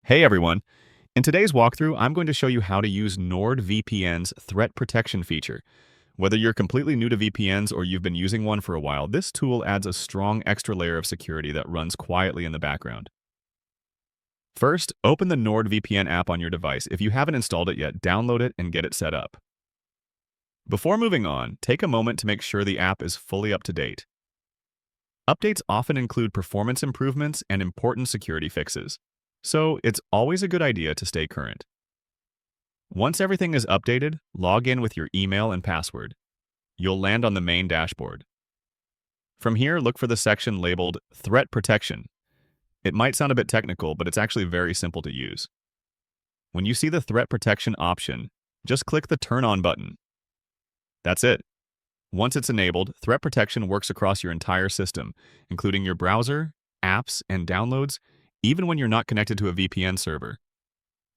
Hey everyone! In today's walkthrough, I'm going to show you how to use NordVPN's Threat Protection feature. Whether you're completely new to VPNs or you've been using one for a while, this tool adds a strong extra layer of security that runs quietly in the background. First, open the NordVPN app on your device. If you haven't installed it yet, download it and get it set up. Before moving on, take a moment to make sure the app is fully up to date. Updates often include performance improvements and important security fixes, so it's always a good idea to stay current. Once everything is updated, log in with your email and password. You'll land on the main dashboard. From here, look for the section labeled Threat Protection. It might sound a bit technical, but it's actually very simple to use. When you see the Threat Protection option, just click the Turn On button. That's it. Once it's enabled, Threat Protection works across your entire system, including your browser, apps, and downloads, even when you're not connected to a VPN server.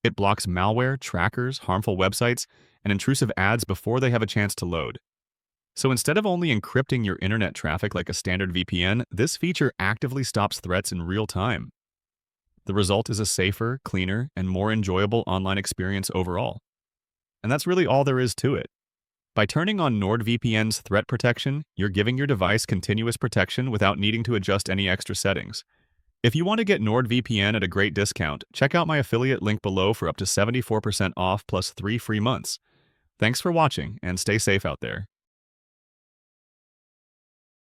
It blocks malware, trackers, harmful websites, and intrusive ads before they have a chance to load. So instead of only encrypting your internet traffic like a standard VPN, this feature actively stops threats in real time. The result is a safer, cleaner, and more enjoyable online experience overall. And that's really all there is to it. By turning on NordVPN's Threat Protection, you're giving your device continuous protection without needing to adjust any extra settings. If you want to get NordVPN at a great discount, check out my affiliate link below for up to 74% off plus 3 free months. Thanks for watching, and stay safe out there.